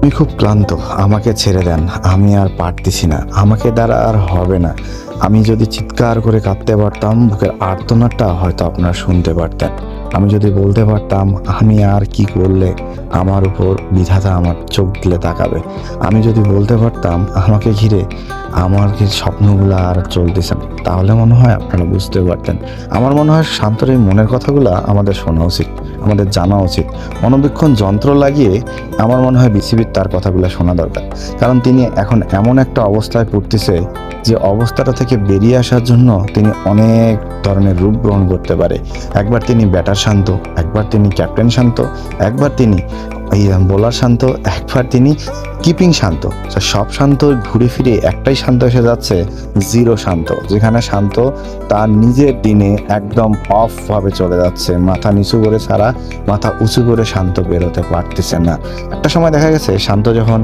আমি খুব ক্লান্ত, আমাকে ছেড়ে দেন, আমি আর পারতেছি না, আমাকে দ্বারা আর হবে না। আমি যদি চিৎকার করে কাঁদতে পারতাম, বুকের আর্তনাদটা হয়তো আপনারা শুনতে পারতেন। আমি যদি বলতে পারতাম আমি আর কি করলে আমার উপর বিধাতা আমার চোখ দিলে তাকাবে। আমি যদি বলতে পারতাম আমাকে ঘিরে আমার স্বপ্নগুলো আর চলতেছে না, তাহলে মনে হয় আপনারা বুঝতে পারতেন। আমার মনে হয় শান্তর এই মনের কথাগুলো আমাদের শোনা উচিত, আমাদের জানা উচিত। মনোবীক্ষণ যন্ত্র লাগিয়ে আমার মনে হয় বিসিবির তার কথাগুলো শোনা দরকার। কারণ তিনি এখন এমন একটা অবস্থায় পড়তেছে যে অবস্থাটা থেকে বেরিয়ে আসার জন্য তিনি অনেক ধরনের রূপ গ্রহণ করতে পারে। একবার তিনি ব্যাটার শান্ত, একবার তিনি ক্যাপ্টেন শান্ত, একবার তিনি বোলার শান্ত, একবার তিনি কিপিং শান্ত। সব শান্ত ঘুরে ফিরে একটাই শান্ত এসে যাচ্ছে, জিরো শান্ত, যেখানে শান্ত তার নিজের দিনে একদম অফ ভাবে চলে যাচ্ছে। মাথা নিচু করে ছাড়া মাথা উঁচু করে শান্ত বেরোতে পারতেছে না। একটা সময় দেখা গেছে শান্ত যখন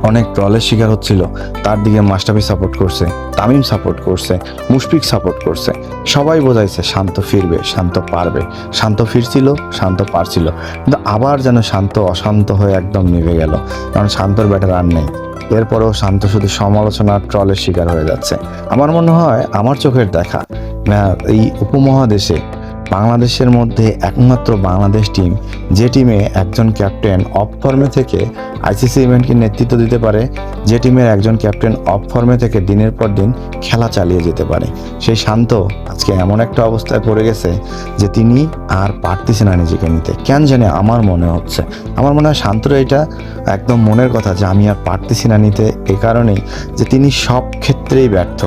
অনেক ট্রলের শিকার হচ্ছিল, তার দিকে মাশরাফি সাপোর্ট করছে, তামিম সাপোর্ট করছে, মুশফিক সাপোর্ট করছে, সবাই বোঝাইছে শান্ত ফিরবে, শান্ত পারবে। শান্ত ফিরছিল, শান্ত পারছিল, কিন্তু আবার যেন শান্ত অশান্ত হয়ে একদম নিভে গেল, কারণ শান্তর ব্যাটে রান নেই। এরপরেও শান্ত শুধু সমালোচনা ট্রলের শিকার হয়ে যাচ্ছে। আমার মনে হয় আমার চোখের দেখা এই উপমহাদেশে বাংলাদেশের মধ্যে একমাত্র বাংলাদেশ টিম যে টিমে একজন ক্যাপ্টেন অফ ফর্মে থেকে আইসিসি ইভেন্টকে নেতৃত্ব দিতে পারে, যে টিমের একজন ক্যাপ্টেন অফ ফর্মে থেকে দিনের পর দিন খেলা চালিয়ে যেতে পারে। সেই শান্ত আজকে এমন একটা অবস্থায় পড়ে গেছে যে তিনি আর পারতেছে না নিজেকে নিতে। কেন জানে আমার মনে হচ্ছে, আমার মনে হয় শান্তর এটা একদম মনের কথা যে আমি আর পারতেছি না নিতে, এই কারণেই যে তিনি সব ক্ষেত্রেই ব্যর্থ।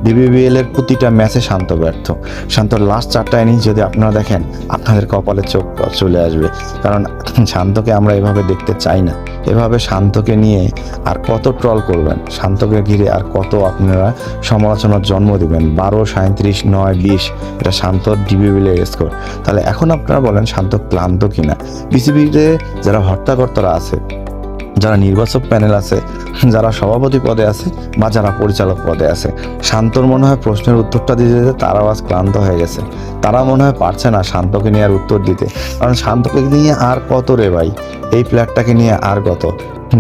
বিবিবিএল এর প্রতিটা ম্যাচে শান্ত ব্যর্থ। শান্তর লাস্ট 4টা ইনিংস যদি আপনারা দেখেন, আপনাদের কপালে চোখ চলে আসবে। কারণ শান্তকে আমরা এভাবে দেখতে চাই না। এভাবে শান্তকে নিয়ে আর কত ট্রল করবেন, শান্তকে ঘিরে আর কত আপনারা সমালোচনার জন্ম দিবেন। 12, 37, 9, 20 এটা শান্তর বিবিবিএল এর স্কোর। তাহলে এখন আপনারা বলেন শান্ত ক্লান্ত কিনা? বিসিবিতে যারা হর্তাকর্তারা আছে, যারা নির্বাচক প্যানেল আছে, যারা সভাপতি পদে আছে বা যারা পরিচালক পদে আছে, শান্তর মনে হয় প্রশ্নের উত্তরটা দিতে দিতে তারাও আজ ক্লান্ত হয়ে গেছে। তারা মনে হয় পারছে না শান্তকে নিয়ে আর উত্তর দিতে। কারণ শান্তকে নিয়ে আর কত রে ভাই, এই প্লেয়ারটাকে নিয়ে আর কত?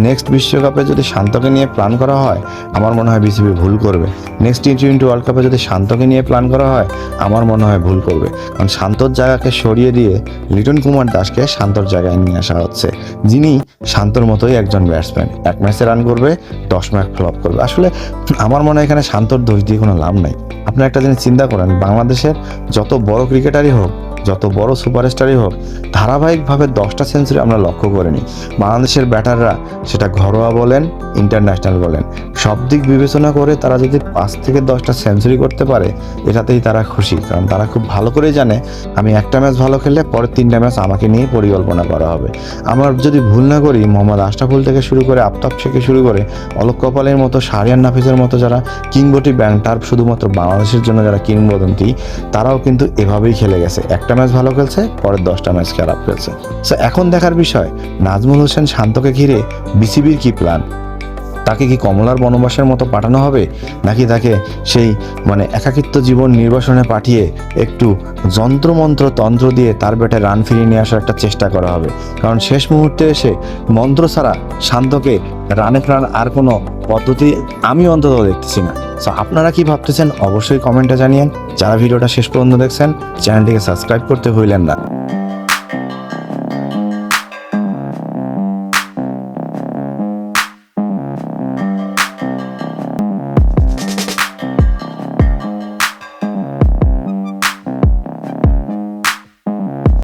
নেক্সট বিশ্বকাপে যদি শান্তকে নিয়ে প্ল্যান করা হয়, আমার মনে হয় বিসিবি ভুল করবে। নেক্সট টি20 ওয়ার্ল্ড কাপে যদি শান্তকে নিয়ে প্ল্যান করা হয়, আমার মনে হয় ভুল করবে। কারণ শান্তর জায়গাকে সরিয়ে দিয়ে লিটন কুমার দাসকে শান্তর জায়গায় নিয়ে আসা হচ্ছে, যিনি শান্তর মতোই একজন ব্যাটসম্যান। এক ম্যাচে রান করবে, 10 ম্যাচ ফ্লপ করবে। আসলে আমার মনে হয় এখানে শান্তর দোষ দিয়ে কোনো লাভ নাই। আপনি একটা জিনিস চিন্তা করেন, বাংলাদেশের যত বড় ক্রিকেটারই হোক, যত বড় সুপারস্টারই হোক, ধারাবাহিকভাবে 10টা সেঞ্চুরি আমরা লক্ষ্য করিনি। বাংলাদেশের ব্যাটাররা, সেটা ঘরোয়া বলেন, ইন্টারন্যাশনাল বলেন, সব দিক বিবেচনা করে তারা যদি 5 থেকে 10টা সেঞ্চুরি করতে পারে, এটাতেই তারা খুশি। কারণ তারা খুব ভালো করেই জানে আমি একটা ম্যাচ ভালো খেললে পরের 3টা ম্যাচ আমাকে নিয়ে পরিকল্পনা করা হবে। আমার যদি ভুল না করি, মোহাম্মদ আশরাফুল থেকে শুরু করে আফতাব থেকে শুরু করে অলোক কপালের মতো, শাহরিয়ার নাফিসের মতো যারা কিংবদন্তি ব্যাংটার, শুধুমাত্র বাংলাদেশের জন্য যারা কিংবদন্তি, তারাও কিন্তু এভাবেই খেলে গেছে। একটা ম্যাচ ভালো খেলছে, পরের 10টা ম্যাচ খারাপ খেলছে। সো এখন দেখার বিষয় নাজমুল হোসেন শান্তকে ঘিরে বিসিবির কি প্ল্যান। তাকে কি কমলার বনবাসের মতো পাঠানো হবে, নাকি তাকে সেই একাকিত্ব জীবন নির্বাসনে পাঠিয়ে একটু যন্ত্রমন্ত্র তন্ত্র দিয়ে তার ব্যাটে রান ফিরিয়ে নিয়ে আসার একটা চেষ্টা করা হবে? কারণ শেষ মুহূর্তে এসে মন্ত্র ছাড়া শান্তকে রানে ফেরার আর কোনো পদ্ধতি আমি অন্তত দেখতেছি না। সো আপনারা কি ভাবতেছেন অবশ্যই কমেন্টে জানিয়েন। যারা ভিডিওটা শেষ পর্যন্ত দেখছেন, চ্যানেলটিকে সাবস্ক্রাইব করতে ভুলেন না।